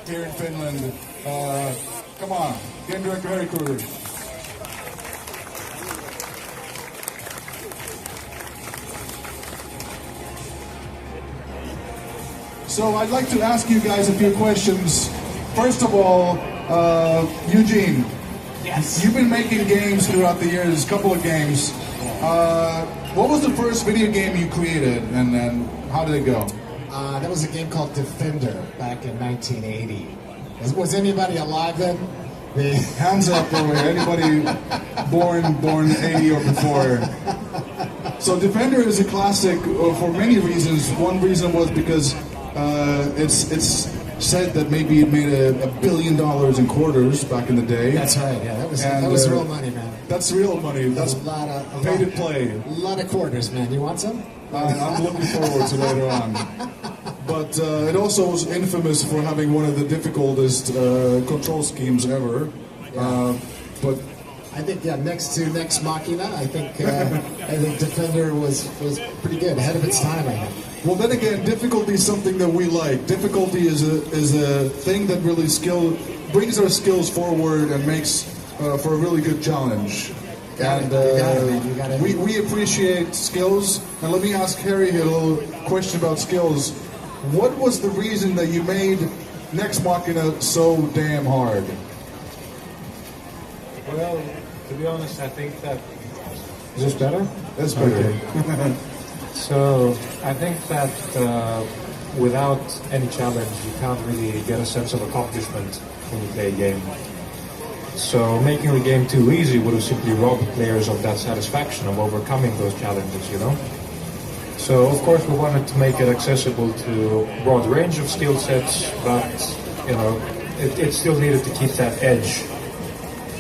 here in Finland. Come on, game director Harry Kruegerin. So I'd like to ask you guys a few questions. First of all, Eugene. Yes. You've been making games throughout the years, a couple of games. What was the first video game you created, and how did it go? That was a game called Defender back in 1980. Was anybody alive then? Hands up over here. Anybody born 80 or before? So Defender is a classic for many reasons. One reason was because it's said that maybe it made $1 billion in quarters back in the day. That's right. Yeah, that was real money, man. That's real money. That's pay to play. A lot of quarters, man. You want some? I'm looking forward to later on. But it also was infamous for having one of the difficultest control schemes ever. But I think next to Nex Machina, I think Defender was pretty good, ahead of its time, I think. Well, then again, difficulty is something that we like. Difficulty is a thing that really brings our skills forward and makes for a really good challenge. We appreciate skills. And let me ask Harry a little question about skills. What was the reason that you made Nex Machina so damn hard? Well, to be honest, I think that... Is this better? That's better. Okay. So, I think that without any challenge, you can't really get a sense of accomplishment when you play a game. So, making the game too easy would have simply robbed players of that satisfaction of overcoming those challenges, you know? So, of course, we wanted to make it accessible to a broad range of skill sets, but, you know, it still needed to keep that edge.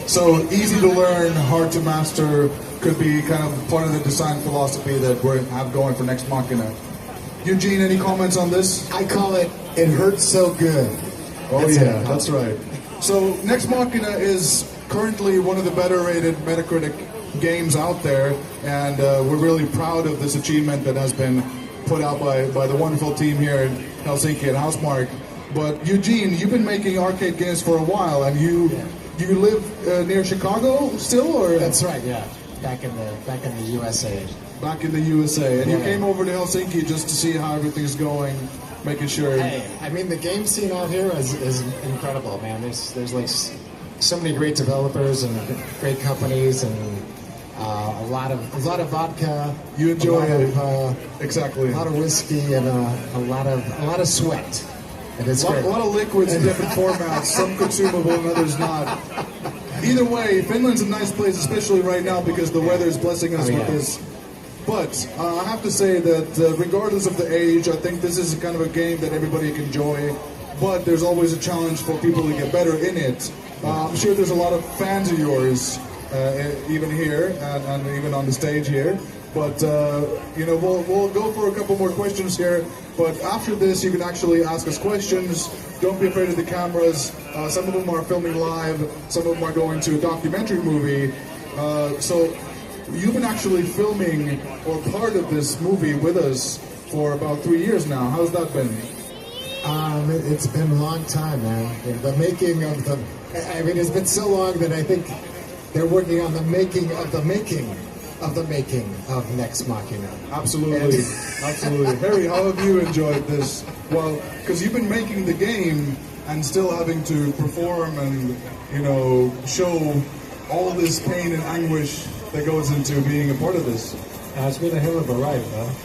So, easy to learn, hard to master could be kind of part of the design philosophy that we have going for Nex Machina. Eugene, any comments on this? I call it hurts so good. Oh yeah, that's right. So Nex Machina is currently one of the better rated Metacritic games out there, and we're really proud of this achievement that has been put out by the wonderful team here in Helsinki at Housemarquen. But Eugene, you've been making arcade games for a while, and you live near Chicago still, or? That's right, yeah. Back in the USA. Back in the USA, and you came over to Helsinki just to see how everything's going, making sure. Hey, I mean the game scene out here is incredible, man. There's like so many great developers and great companies and a lot of vodka. You enjoy exactly a lot of whiskey and a lot of sweat. And it's a lot of liquids in different formats, some consumable and others not. Either way, Finland's a nice place, especially right now because the weather is blessing us with this. But I have to say that regardless of the age, I think this is kind of a game that everybody can enjoy. But there's always a challenge for people to get better in it. I'm sure there's a lot of fans of yours, even here and even on the stage here. But you know, we'll go for a couple more questions here. But after this, you can actually ask us questions. Don't be afraid of the cameras. Some of them are filming live. Some of them are going to a documentary movie. So you've been actually filming or part of this movie with us for about 3 years now. How's that been? It's been a long time, man. The making of the... I mean, it's been so long that I think they're working on the making of the making of Nex Machina. Absolutely, absolutely. Harry, how have you enjoyed this? Well, because you've been making the game and still having to perform and, you know, show all this pain and anguish that goes into being a part of this. It's been a hell of a ride, man.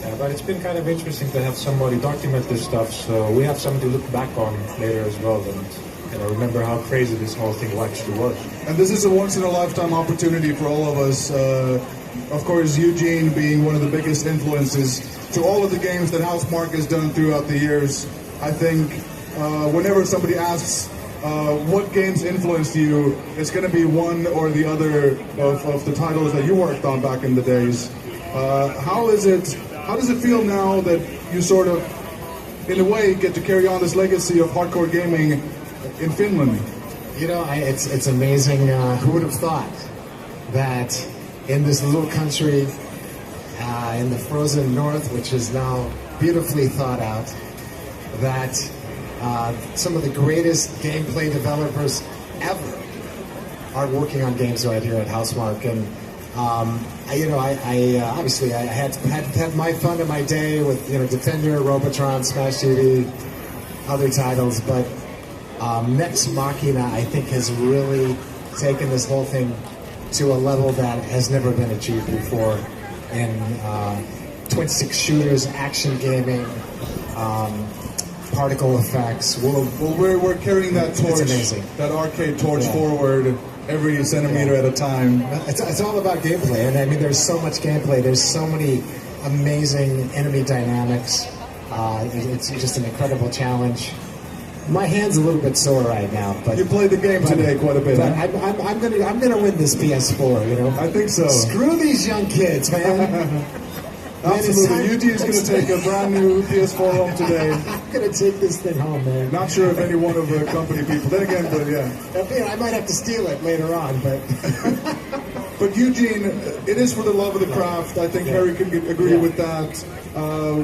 Yeah, but it's been kind of interesting to have somebody document this stuff, so we have something to look back on later as well, and you know, remember how crazy this whole thing actually was. And this is a once-in-a-lifetime opportunity for all of us. Of course, Eugene being one of the biggest influences to all of the games that Housemarquen has done throughout the years. I think whenever somebody asks what games influenced you, it's going to be one or the other of the titles that you worked on back in the days. How does it feel now that you sort of, in a way, get to carry on this legacy of hardcore gaming in Finland? You know, it's amazing. Who would have thought that in this little country, in the frozen north, which is now beautifully thought out, that Some of the greatest gameplay developers ever are working on games right here at Housemarquen. Obviously I had my fun in my day with Defender, Robotron, Smash TV, other titles, but Nex Machina I think has really taken this whole thing to a level that has never been achieved before in twin stick shooters, action gaming, particle effects. We're carrying that torch, that arcade torch forward every centimeter at a time. It's all about gameplay, and I mean, there's so much gameplay. There's so many amazing enemy dynamics. It's just an incredible challenge. My hand's a little bit sore right now, but you played the game today quite a bit. But I'm gonna win this PS4. I think so. Screw these young kids, man. Absolutely. Eugene's going to take a brand new PS4 home today. I'm going to take this thing home, man. Not sure if any one of the company people. Then again, but yeah. I might have to steal it later on, but. But Eugene, it is for the love of the craft. I think Harry can agree with that.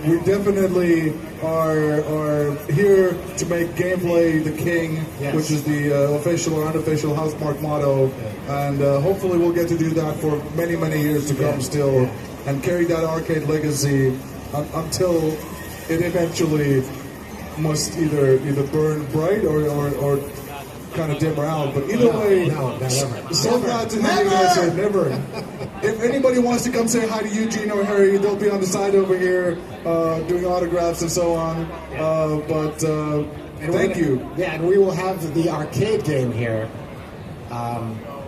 We definitely are here to make gameplay the king, which is the official or unofficial Housemarque motto. And hopefully we'll get to do that for many, many years to come still. And carry that arcade legacy until it eventually must either burn bright or kind of dimmer out. But either way, so glad to have you guys here. Never. If anybody wants to come say hi to Eugene or Harry, they'll be on the side over here doing autographs and so on. Thank you. Yeah, and we will have the arcade game here.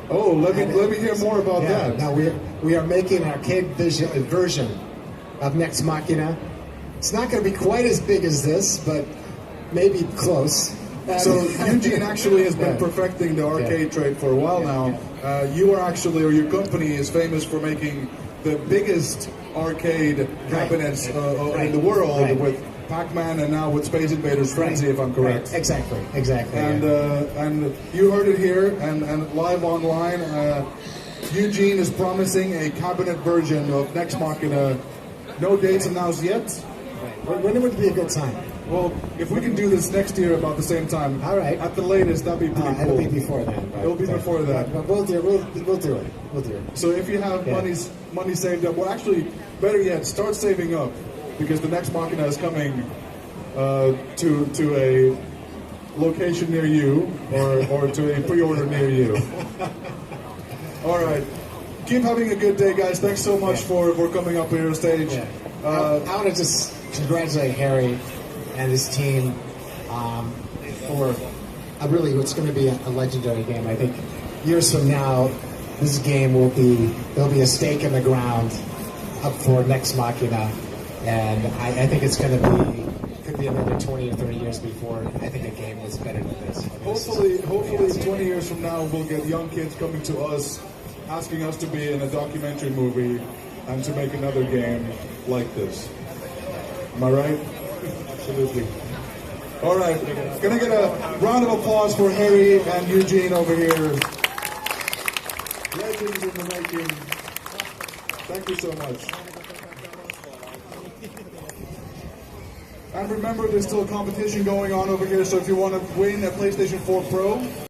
Let me hear more about that. Now we are making an arcade version of Nex Machina. It's not going to be quite as big as this, but maybe close. So Eugene actually has been perfecting the arcade trade for a while now. You are actually, or your company is famous for making the biggest arcade cabinets in the world with Pac-Man and now with Space Invaders Frenzy, if I'm correct. Exactly. And you heard it here and live online. Eugene is promising a cabinet version of Nex Machina. No dates announced yet. When would be a good time? Well, if we can do this next year about the same time, all right. At the latest, that'd be pretty cool. It'll be before then. It'll be before that. But we'll do it. So if you have money saved up, well, actually, better yet, start saving up. Because the Nex Machina is coming to a location near you, or to a pre-order near you. All right. Keep having a good day, guys. Thanks so much for coming up here on stage. I want to just congratulate Harry and his team for what's going to be a legendary game. I think years from now, this game there'll be a stake in the ground up for Nex Machina. And I think it's going to could be another 20 or 30 years before I think a game was better than this. Hopefully 20 years from now, we'll get young kids coming to us, asking us to be in a documentary movie and to make another game like this. Am I right? Absolutely. All right, gonna get a round of applause for Harry and Eugene over here. Legends in the making. Thank you so much. And remember, there's still a competition going on over here, so if you want to win a PlayStation 4 Pro,